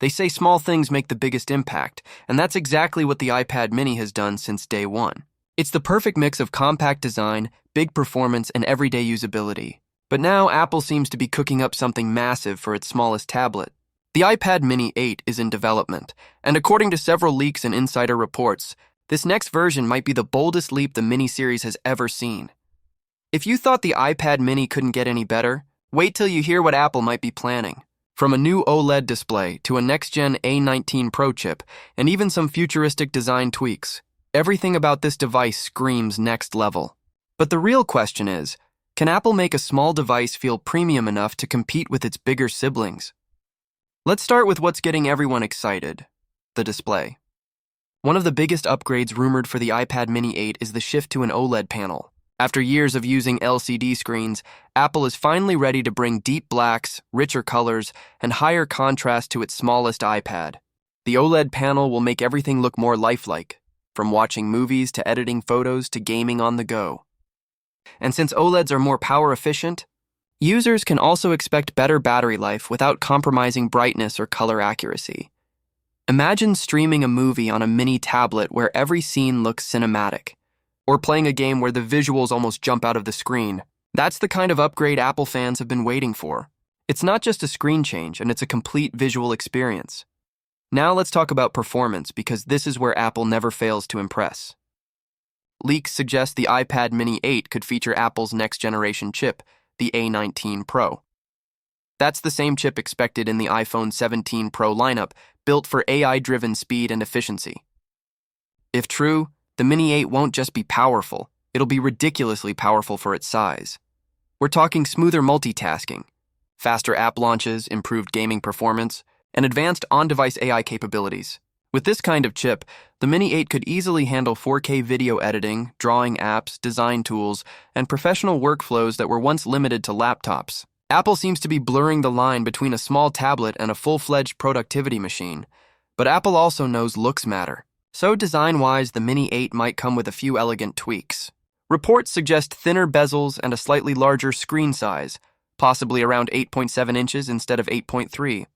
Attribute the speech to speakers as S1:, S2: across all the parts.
S1: They say small things make the biggest impact, and that's exactly what the iPad mini has done since day one. It's the perfect mix of compact design, big performance, and everyday usability. But now Apple seems to be cooking up something massive for its smallest tablet. The iPad mini 8 is in development, and according to several leaks and insider reports, this next version might be the boldest leap the mini series has ever seen. If you thought the iPad mini couldn't get any better, wait till you hear what Apple might be planning. From a new OLED display to a next-gen A19 Pro chip, and even some futuristic design tweaks, everything about this device screams next level. But the real question is, can Apple make a small device feel premium enough to compete with its bigger siblings? Let's start with what's getting everyone excited: the display. One of the biggest upgrades rumored for the iPad mini 8 is the shift to an OLED panel. After years of using LCD screens, Apple is finally ready to bring deep blacks, richer colors, and higher contrast to its smallest iPad. The OLED panel will make everything look more lifelike, from watching movies to editing photos to gaming on the go. And since OLEDs are more power efficient, users can also expect better battery life without compromising brightness or color accuracy. Imagine streaming a movie on a mini tablet where every scene looks cinematic, or playing a game where the visuals almost jump out of the screen. That's the kind of upgrade Apple fans have been waiting for. It's not just a screen change, and it's a complete visual experience. Now let's talk about performance, because this is where Apple never fails to impress. Leaks suggest the iPad mini 8 could feature Apple's next-generation chip, the A19 Pro. That's the same chip expected in the iPhone 17 Pro lineup, built for AI-driven speed and efficiency. If true, the Mini 8 won't just be powerful, it'll be ridiculously powerful for its size. We're talking smoother multitasking, faster app launches, improved gaming performance, and advanced on-device AI capabilities. With this kind of chip, the Mini 8 could easily handle 4K video editing, drawing apps, design tools, and professional workflows that were once limited to laptops. Apple seems to be blurring the line between a small tablet and a full-fledged productivity machine. But Apple also knows looks matter. So design-wise, the Mini 8 might come with a few elegant tweaks. Reports suggest thinner bezels and a slightly larger screen size, possibly around 8.7 inches instead of 8.3.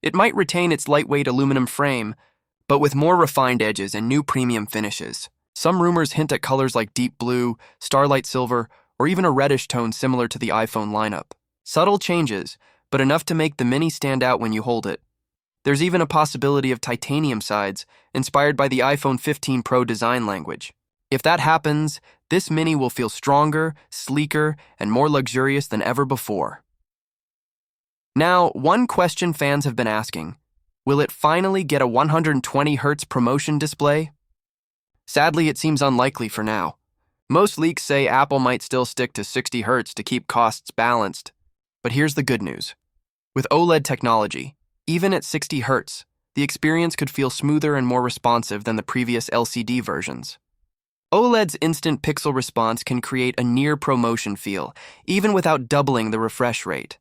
S1: It might retain its lightweight aluminum frame, but with more refined edges and new premium finishes. Some rumors hint at colors like deep blue, starlight silver, or even a reddish tone similar to the iPhone lineup. Subtle changes, but enough to make the Mini stand out when you hold it. There's even a possibility of titanium sides, inspired by the iPhone 15 Pro design language. If that happens, this Mini will feel stronger, sleeker, and more luxurious than ever before. Now, one question fans have been asking: will it finally get a 120Hz promotion display? Sadly, it seems unlikely for now. Most leaks say Apple might still stick to 60Hz to keep costs balanced. But here's the good news. With OLED technology, even at 60Hz, the experience could feel smoother and more responsive than the previous LCD versions. OLED's instant pixel response can create a near-pro motion feel, even without doubling the refresh rate.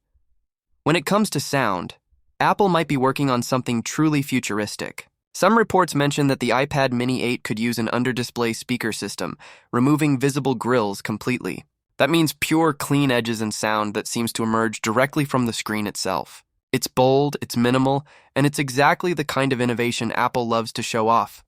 S1: When it comes to sound, Apple might be working on something truly futuristic. Some reports mention that the iPad mini 8 could use an under-display speaker system, removing visible grills completely. That means pure, clean edges and sound that seems to emerge directly from the screen itself. It's bold, it's minimal, and it's exactly the kind of innovation Apple loves to show off.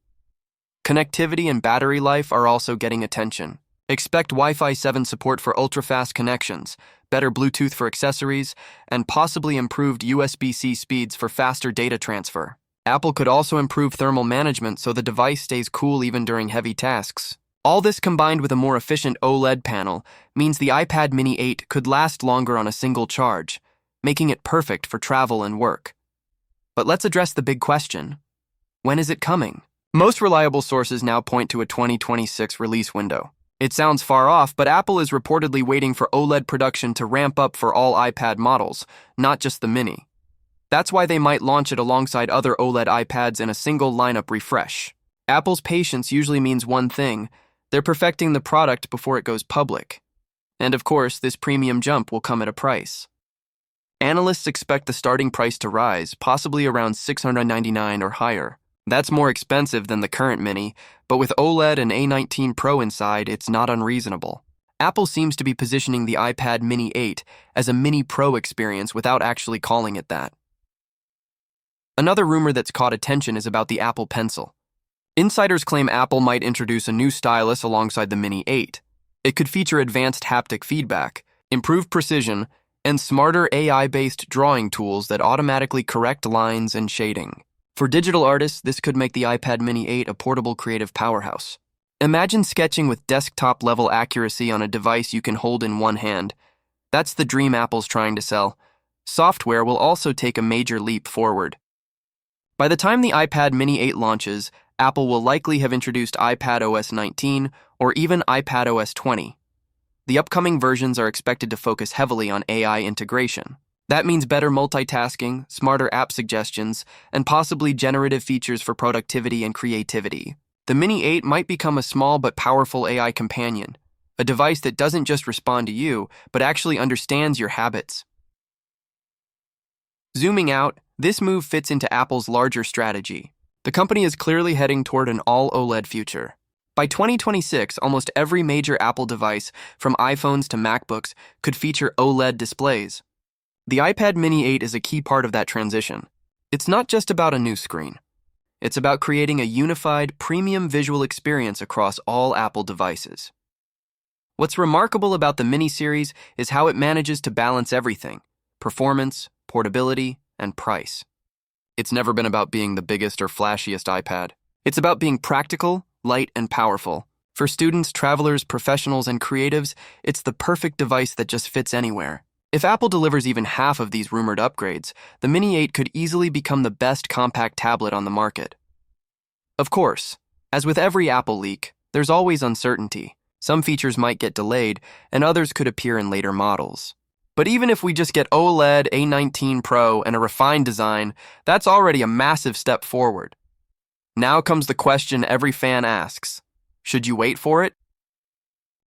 S1: Connectivity and battery life are also getting attention. Expect Wi-Fi 7 support for ultra-fast connections, better Bluetooth for accessories, and possibly improved USB-C speeds for faster data transfer. Apple could also improve thermal management so the device stays cool even during heavy tasks. All this combined with a more efficient OLED panel means the iPad mini 8 could last longer on a single charge, making it perfect for travel and work. But let's address the big question: when is it coming? Most reliable sources now point to a 2026 release window. It sounds far off, but Apple is reportedly waiting for OLED production to ramp up for all iPad models, not just the Mini. That's why they might launch it alongside other OLED iPads in a single lineup refresh. Apple's patience usually means one thing: they're perfecting the product before it goes public. And of course, this premium jump will come at a price. Analysts expect the starting price to rise, possibly around $699 or higher. That's more expensive than the current Mini, but with OLED and A19 Pro inside, it's not unreasonable. Apple seems to be positioning the iPad mini 8 as a Mini Pro experience without actually calling it that. Another rumor that's caught attention is about the Apple Pencil. Insiders claim Apple might introduce a new stylus alongside the Mini 8. It could feature advanced haptic feedback, improved precision, and smarter AI-based drawing tools that automatically correct lines and shading. For digital artists, this could make the iPad Mini 8 a portable creative powerhouse. Imagine sketching with desktop-level accuracy on a device you can hold in one hand. That's the dream Apple's trying to sell. Software will also take a major leap forward. By the time the iPad Mini 8 launches, Apple will likely have introduced iPadOS 19 or even iPadOS 20. The upcoming versions are expected to focus heavily on AI integration. That means better multitasking, smarter app suggestions, and possibly generative features for productivity and creativity. The Mini 8 might become a small but powerful AI companion, a device that doesn't just respond to you, but actually understands your habits. Zooming out, this move fits into Apple's larger strategy. The company is clearly heading toward an all-OLED future. By 2026, almost every major Apple device, from iPhones to MacBooks, could feature OLED displays. The iPad Mini 8 is a key part of that transition. It's not just about a new screen. It's about creating a unified, premium visual experience across all Apple devices. What's remarkable about the Mini series is how it manages to balance everything: performance, portability, and price. It's never been about being the biggest or flashiest iPad. It's about being practical, light, and powerful. For students, travelers, professionals, and creatives, it's the perfect device that just fits anywhere. If Apple delivers even half of these rumored upgrades, the Mini 8 could easily become the best compact tablet on the market. Of course, as with every Apple leak, there's always uncertainty. Some features might get delayed, and others could appear in later models. But even if we just get OLED, A19 Pro, and a refined design, that's already a massive step forward. Now comes the question every fan asks: should you wait for it?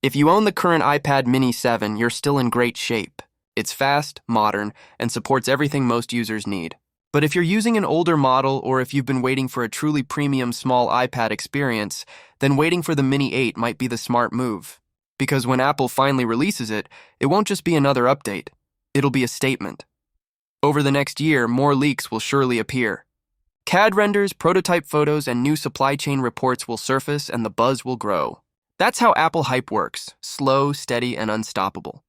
S1: If you own the current iPad Mini 7, you're still in great shape. It's fast, modern, and supports everything most users need. But if you're using an older model, or if you've been waiting for a truly premium small iPad experience, then waiting for the Mini 8 might be the smart move. Because when Apple finally releases it, it won't just be another update. It'll be a statement. Over the next year, more leaks will surely appear. CAD renders, prototype photos, and new supply chain reports will surface, and the buzz will grow. That's how Apple hype works: slow, steady, and unstoppable.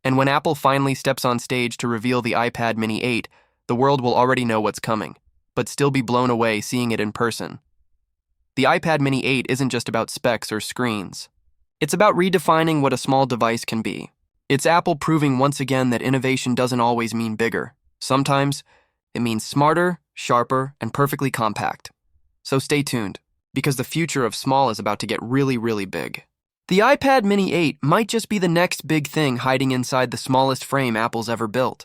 S1: And when Apple finally steps on stage to reveal the iPad Mini 8, the world will already know what's coming, but still be blown away seeing it in person. The iPad Mini 8 isn't just about specs or screens. It's about redefining what a small device can be. It's Apple proving once again that innovation doesn't always mean bigger. Sometimes it means smarter, sharper, and perfectly compact. So stay tuned, because the future of small is about to get really, really big. The iPad Mini 8 might just be the next big thing hiding inside the smallest frame Apple's ever built.